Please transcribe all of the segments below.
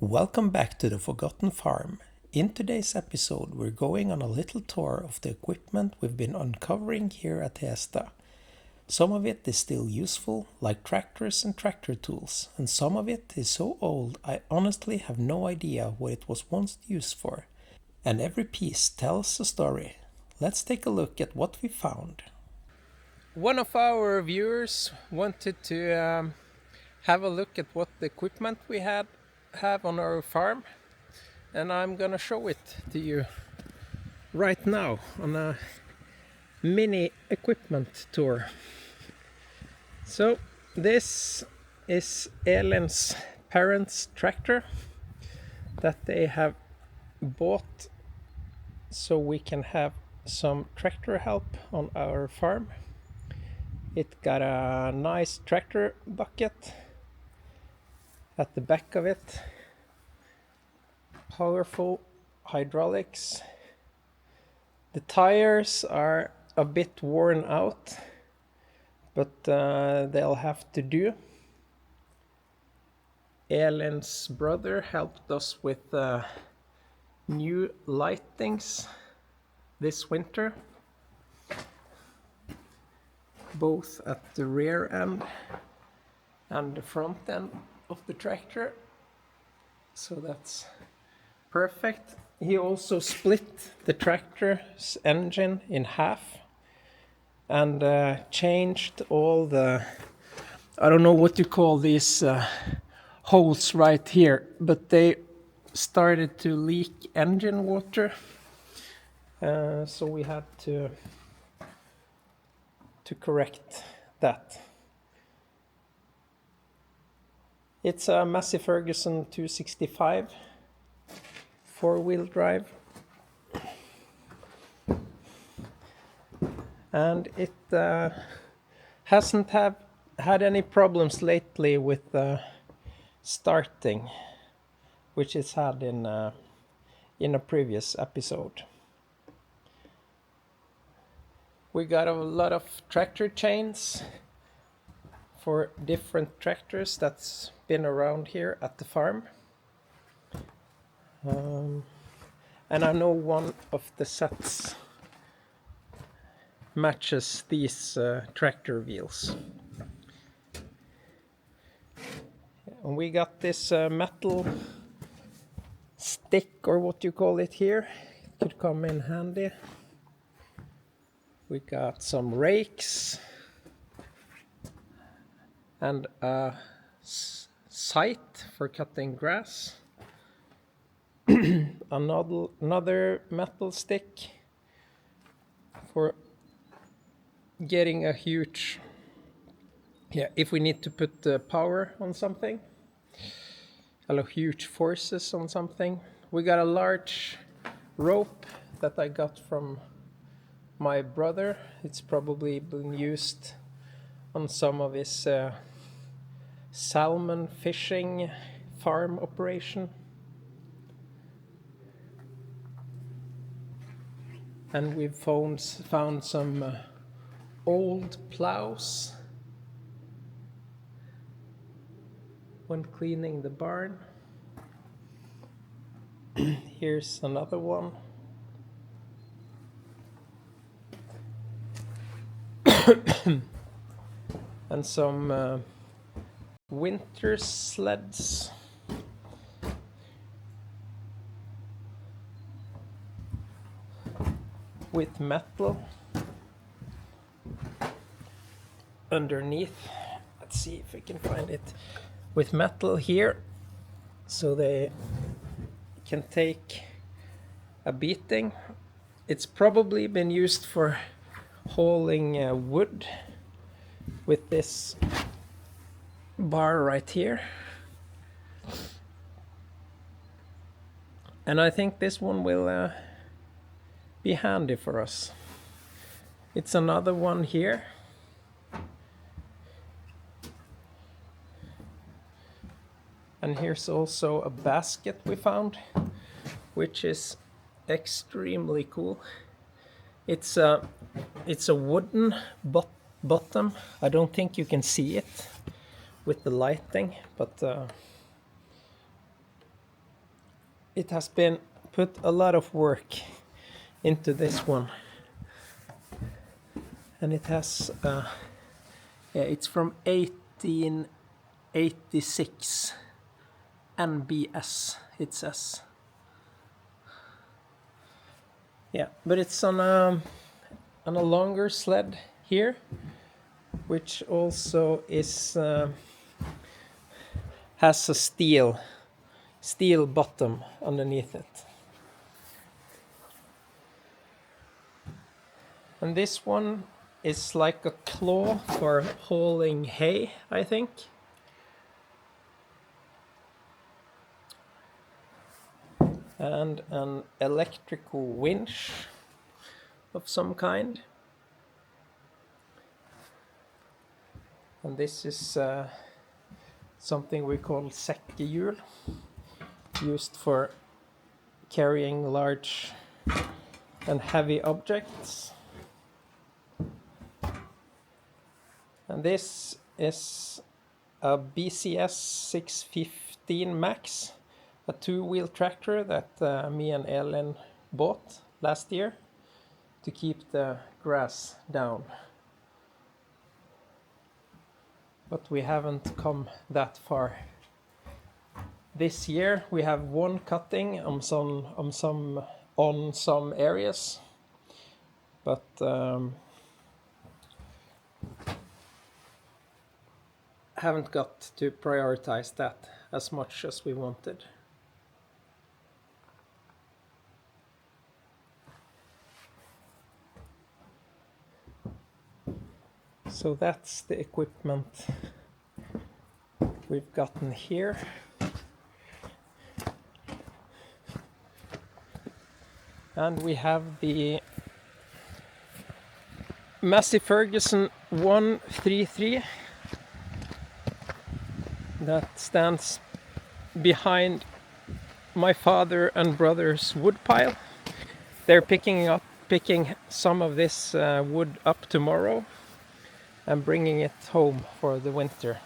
Welcome back to the Forgotten Farm. In today's episode, we're going on a little tour of the equipment we've been uncovering here at Hesta. Some of it is still useful, like tractors and tractor tools, and some of it is so old I honestly have no idea what it was once used for. And every piece tells a story. Let's take a look at what we found. One of our viewers wanted to have a look at what the equipment we have on our farm, and I'm gonna show it to you right now on a mini equipment tour. So this is Elin's parents' tractor that they have bought so we can have some tractor help on our farm. It got a nice tractor bucket at the back of it, powerful hydraulics. The tires are a bit worn out, but they'll have to do. Elin's brother helped us with new lightings this winter, both at the rear end and the front end of the tractor, so that's perfect. He also split the tractor's engine in half and changed all the, I don't know what you call these holes right here, but they started to leak engine water, so we had to correct that. It's a Massey Ferguson 265 four-wheel drive, and it hasn't had any problems lately with starting, which it's had in a previous episode. We got a lot of tractor chains for different tractors that's been around here at the farm. And I know one of the sets matches these tractor wheels. And we got this metal stick, or what you call it here. It could come in handy. We got some rakes and a scythe for cutting grass. Another metal stick for getting a huge, if we need to put the power on something, huge forces on something. We got a large rope that I got from my brother. It's probably been used on some of his salmon fishing farm operation. And we've found some old plows when cleaning the barn. Here's another one. And some winter sleds. With metal underneath. Let's see if we can find it. With metal here, so they can take a beating. It's probably been used for hauling wood with this bar right here. And I think this one will be handy for us. It's another one here. And here's also a basket we found, which is extremely cool. It's a wooden bottom. I don't think you can see it with the lighting, but it has been put a lot of work into this one, and it has it's from 1886 NBS, it says. Yeah, but it's on a longer sled here, which also is has a steel bottom underneath it. And this one is like a claw for hauling hay, I think. And an electrical winch of some kind. And this is something we call sekkehjul, used for carrying large and heavy objects. And this is a BCS 615 Max, a two-wheel tractor that me and Elin bought last year to keep the grass down. But we haven't come that far. This year we have one cutting on some areas, but haven't got to prioritize that as much as we wanted. So that's the equipment we've gotten here. And we have the Massey Ferguson 133 that stands behind my father and brother's wood pile. They're picking some of this wood up tomorrow and bringing it home for the winter.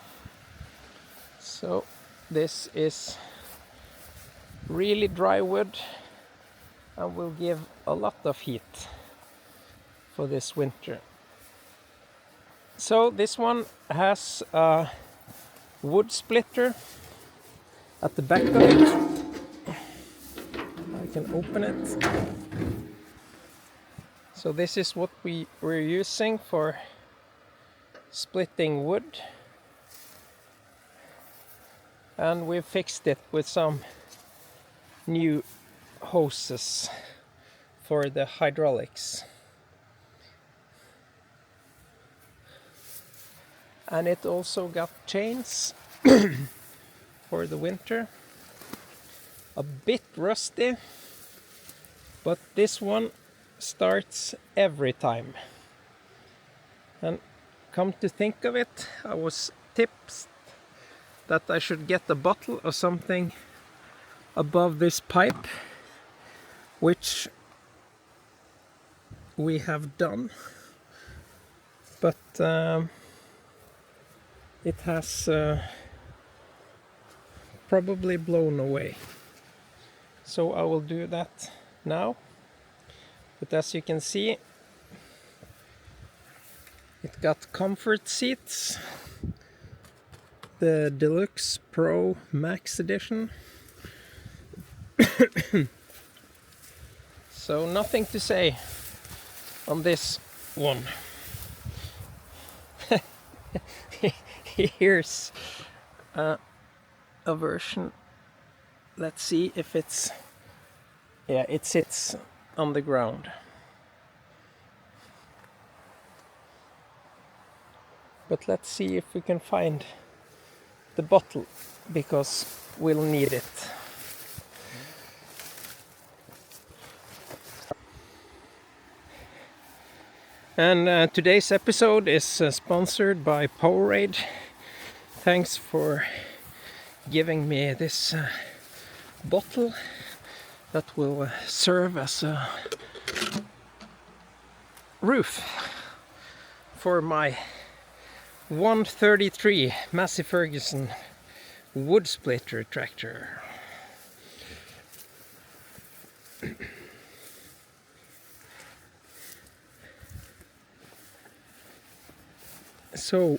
So this is really dry wood and will give a lot of heat for this winter. So this one has a wood splitter at the back of it. I can open it. So this is what we're using for splitting wood, and we've fixed it with some new hoses for the hydraulics, and it also got chains for the winter. A bit rusty, but this one starts every time. And come to think of it, I was tipped that I should get a bottle or something above this pipe, which we have done, but it has probably blown away. So I will do that now. But as you can see, it got comfort seats, the Deluxe Pro Max Edition. So nothing to say on this one. Here's a version. Let's see if it's... Yeah, it sits on the ground. But let's see if we can find the bottle, because we'll need it. And today's episode is sponsored by Powerade. Thanks for giving me this bottle that will serve as a roof for my 133 Massey Ferguson wood splitter tractor. So,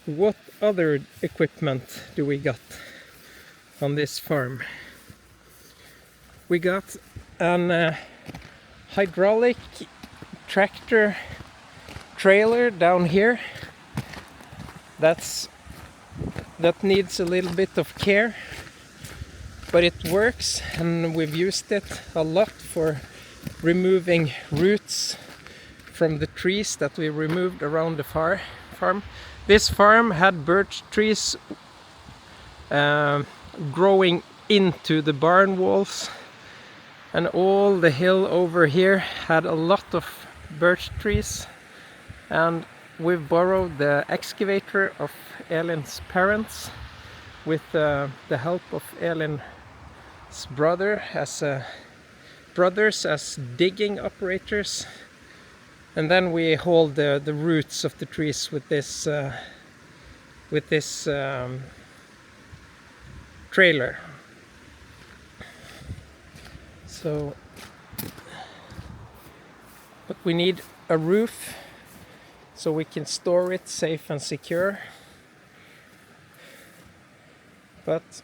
what other equipment do we got on this farm? We got an hydraulic tractor trailer down here that needs a little bit of care, but it works, and we've used it a lot for removing roots from the trees that we removed around the farm. This farm had birch trees growing into the barn walls, and all the hill over here had a lot of birch trees, and we've borrowed the excavator of Elin's parents with the help of Elin's brothers as digging operators, and then we hold the roots of the trees with this trailer. So, but we need a roof so we can store it safe and secure. But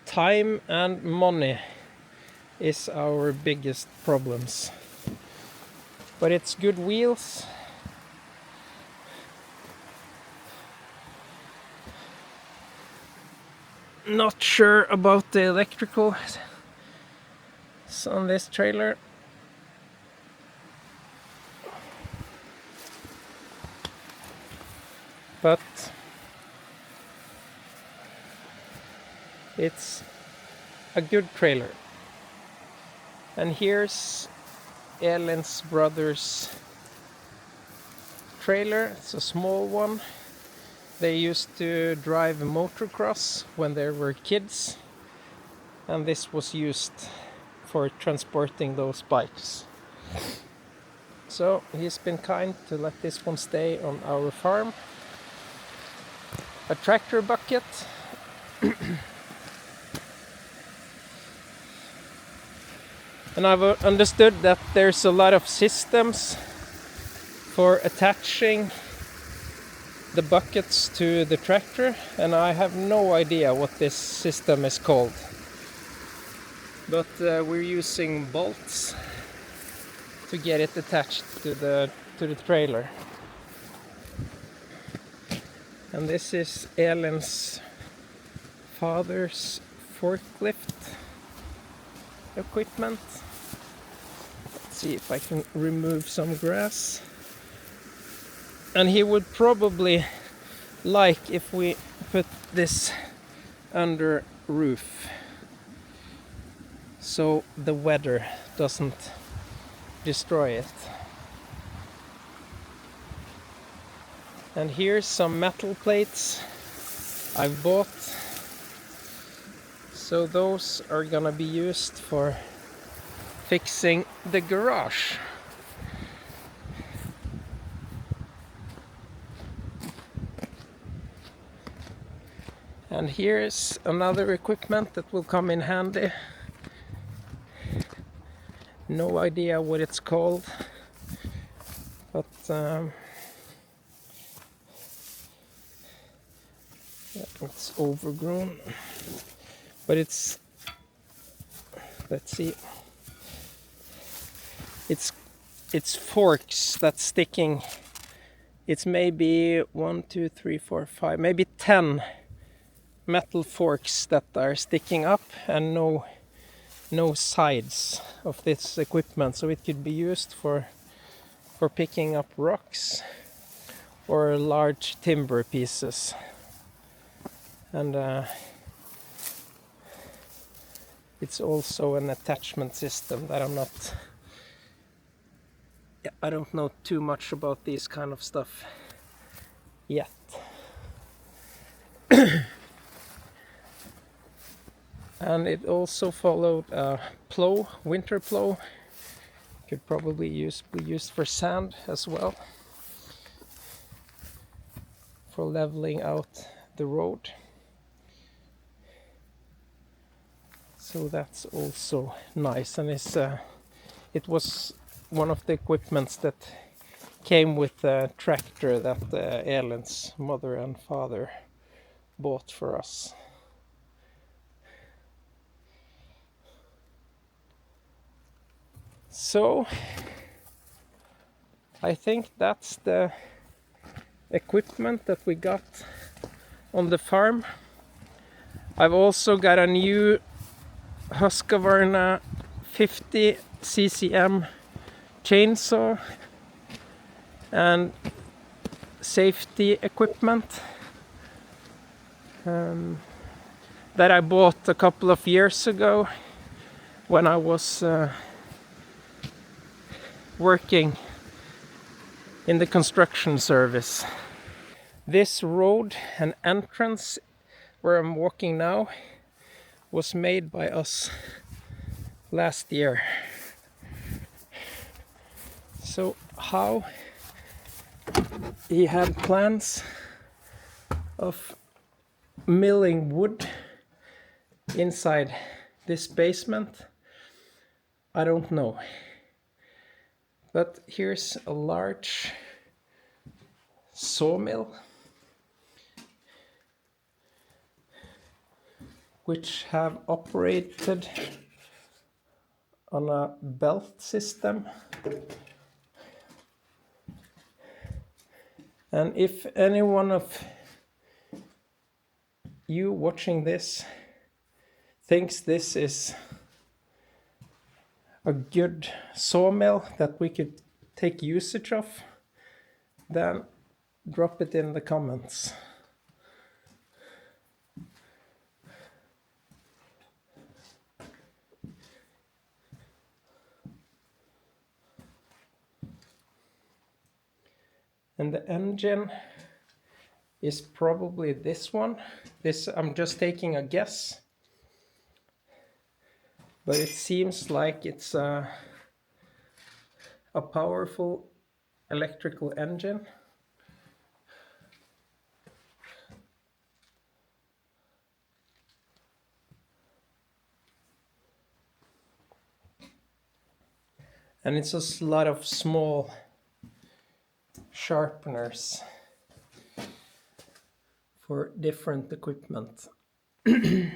time and money is our biggest problems. But it's good wheels. Not sure about the electrical on this trailer. But it's a good trailer. And here's Elin's brother's trailer. It's a small one. They used to drive motocross when they were kids, and this was used for transporting those bikes. So he's been kind to let this one stay on our farm. A tractor bucket. And I've understood that there's a lot of systems for attaching the buckets to the tractor, and I have no idea what this system is called. But we're using bolts to get it attached to the trailer. And this is Elin's father's forklift equipment. Let's see if I can remove some grass. And he would probably like if we put this under roof so the weather doesn't destroy it. And here's some metal plates I've bought. So those are gonna be used for fixing the garage. And here's another equipment that will come in handy. No idea what it's called, but it's overgrown. But it's, let's see, it's forks that's sticking. It's maybe 1, 2, 3, 4, 5, maybe 10 metal forks that are sticking up, and no sides of this equipment, so it could be used for picking up rocks or large timber pieces. And it's also an attachment system that I don't know too much about this kind of stuff yet. And it also followed a plow, winter plow. Could probably be used for sand as well, for leveling out the road. So that's also nice, and it was one of the equipments that came with the tractor that Ellen's mother and father bought for us. So I think that's the equipment that we got on the farm. I've also got a new Husqvarna 50 CCM chainsaw and safety equipment that I bought a couple of years ago when I was working in the construction service. This road and entrance where I'm walking now was made by us last year. So how he had plans of milling wood inside this basement, I don't know. But here's a large sawmill which have operated on a belt system. And if any one of you watching this thinks this is a good sawmill that we could take usage of, then drop it in the comments. And the engine is probably this one. This, I'm just taking a guess, but it seems like it's a powerful electrical engine. And it's a lot of small sharpeners for different equipment. And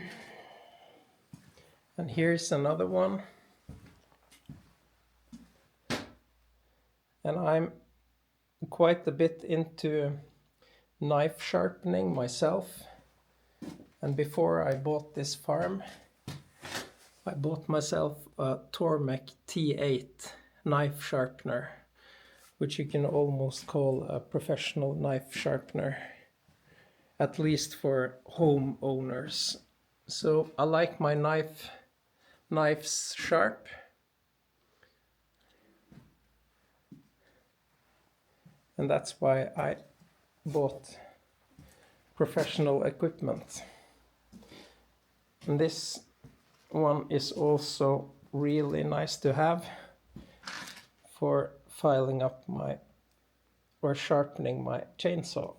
here's another one. And I'm quite a bit into knife sharpening myself. And before I bought this farm, I bought myself a Tormek T8 knife sharpener, which you can almost call a professional knife sharpener, at least for home owners. So I like my knives sharp. And that's why I bought professional equipment. And this one is also really nice to have for filing up or sharpening my chainsaw.